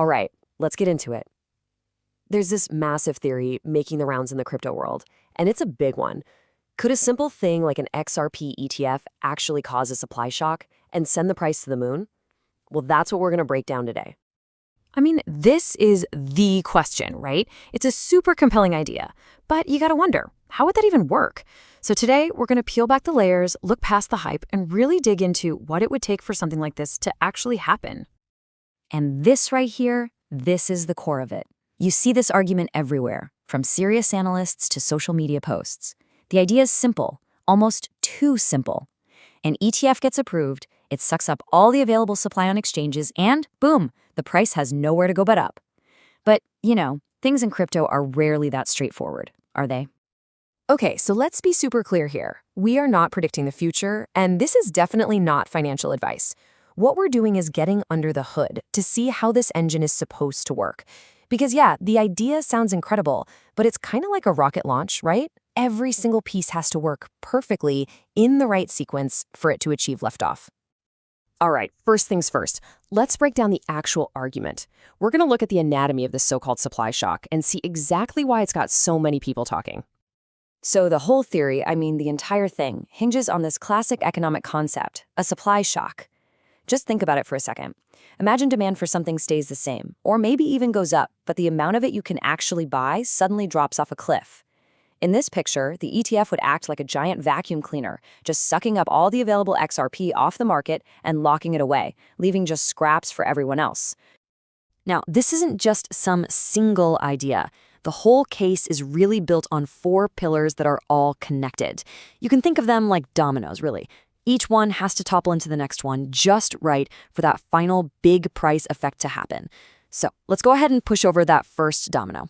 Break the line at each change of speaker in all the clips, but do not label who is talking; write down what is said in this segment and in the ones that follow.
All right, let's get into it. There's this massive theory making the rounds in the crypto world, and it's a big one. Could a simple thing like an XRP ETF actually cause a supply shock and send the price to the moon? Well, that's what we're going to break down today.
I mean, this is the question, right? It's a super compelling idea, but you gotta wonder, how would that even work? So today, we're gonna peel back the layers, look past the hype, and really dig into what it would take for something like this to actually happen.
And this right here, this is the core of it. You see this argument everywhere, from serious analysts to social media posts. The idea is simple, almost too simple. An ETF gets approved, it sucks up all the available supply on exchanges, and boom, the price has nowhere to go but up. But, things in crypto are rarely that straightforward, are they?
Okay, so let's be super clear here. We are not predicting the future, and this is definitely not financial advice. What we're doing is getting under the hood to see how this engine is supposed to work. Because yeah, the idea sounds incredible, but it's kind of like a rocket launch, right? Every single piece has to work perfectly in the right sequence for it to achieve liftoff. All right, first things first, let's break down the actual argument. We're going to look at the anatomy of this so-called supply shock and see exactly why it's got so many people talking.
So the whole theory, the entire thing, hinges on this classic economic concept, a supply shock. Just think about it for a second. Imagine demand for something stays the same, or maybe even goes up, but the amount of it you can actually buy suddenly drops off a cliff. In this picture, the ETF would act like a giant vacuum cleaner, just sucking up all the available XRP off the market and locking it away, leaving just scraps for everyone else. Now, this isn't just some single idea. The whole case is really built on 4 pillars that are all connected. You can think of them like dominoes, really. Each one has to topple into the next one just right for that final big price effect to happen. So let's go ahead and push over that first domino.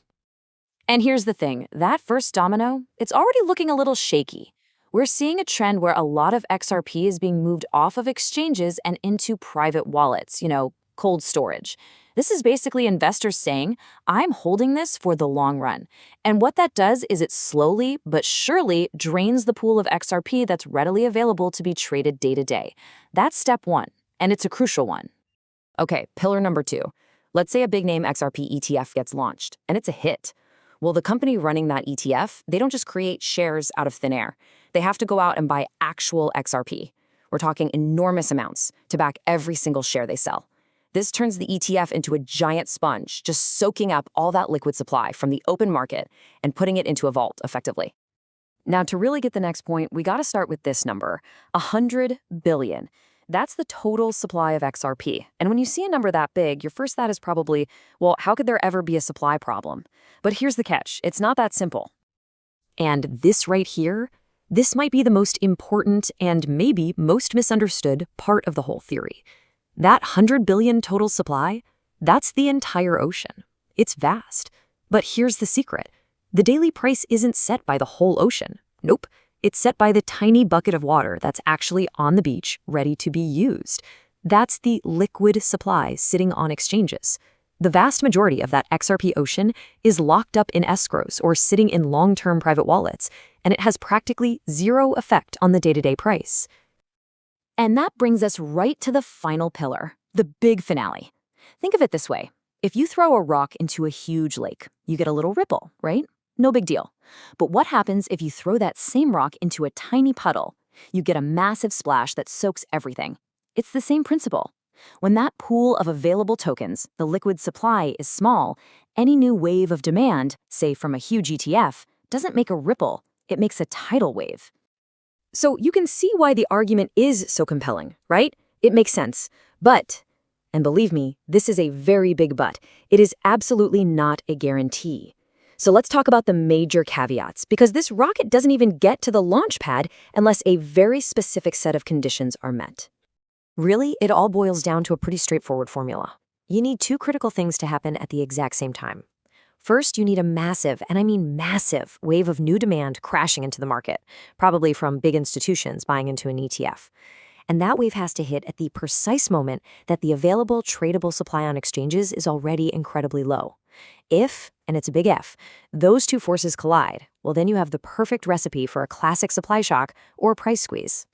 And here's the thing, that first domino, it's already looking a little shaky. We're seeing a trend where a lot of XRP is being moved off of exchanges and into private wallets, cold storage. This is basically investors saying, I'm holding this for the long run. And what that does is it slowly but surely drains the pool of XRP that's readily available to be traded day to day. That's step 1, and it's a crucial one.
Okay, pillar number 2. Let's say a big name XRP ETF gets launched, and it's a hit. Well, the company running that ETF, they don't just create shares out of thin air. They have to go out and buy actual XRP. We're talking enormous amounts to back every single share they sell. This turns the ETF into a giant sponge, just soaking up all that liquid supply from the open market and putting it into a vault, effectively. Now, to really get the next point, we got to start with this number, 100 billion. That's the total supply of XRP. And when you see a number that big, your first thought is probably, well, how could there ever be a supply problem? But here's the catch. It's not that simple. And this right here, this might be the most important and maybe most misunderstood part of the whole theory. That 100 billion total supply, that's the entire ocean. It's vast. But here's the secret. The daily price isn't set by the whole ocean. Nope. It's set by the tiny bucket of water that's actually on the beach, ready to be used. That's the liquid supply sitting on exchanges. The vast majority of that XRP ocean is locked up in escrows or sitting in long-term private wallets, and it has practically zero effect on the day-to-day price. And that brings us right to the final pillar, the big finale. Think of it this way. If you throw a rock into a huge lake, you get a little ripple, right? No big deal. But what happens if you throw that same rock into a tiny puddle? You get a massive splash that soaks everything. It's the same principle. When that pool of available tokens, the liquid supply, is small, any new wave of demand, say from a huge ETF, doesn't make a ripple, it makes a tidal wave. So you can see why the argument is so compelling, right? It makes sense. But, and believe me, this is a very big but, it is absolutely not a guarantee. So let's talk about the major caveats, because this rocket doesn't even get to the launch pad unless a very specific set of conditions are met. Really, it all boils down to a pretty straightforward formula. You need 2 critical things to happen at the exact same time. First, you need a massive, and I mean massive, wave of new demand crashing into the market, probably from big institutions buying into an ETF. And that wave has to hit at the precise moment that the available tradable supply on exchanges is already incredibly low. If, and it's a big if, those 2 forces collide, well, then you have the perfect recipe for a classic supply shock or price squeeze.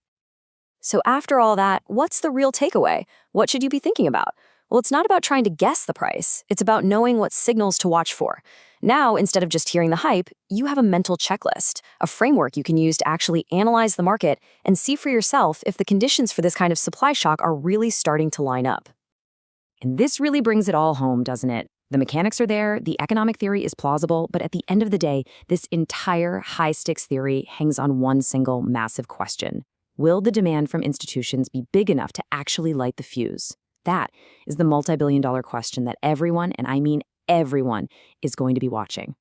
So after all that, what's the real takeaway? What should you be thinking about?
Well, it's not about trying to guess the price. It's about knowing what signals to watch for. Now, instead of just hearing the hype, you have a mental checklist, a framework you can use to actually analyze the market and see for yourself if the conditions for this kind of supply shock are really starting to line up.
And this really brings it all home, doesn't it? The mechanics are there, the economic theory is plausible, but at the end of the day, this entire high-stakes theory hangs on one single massive question. Will the demand from institutions be big enough to actually light the fuse? That is the multi-billion-dollar question that everyone, and I mean everyone, is going to be watching.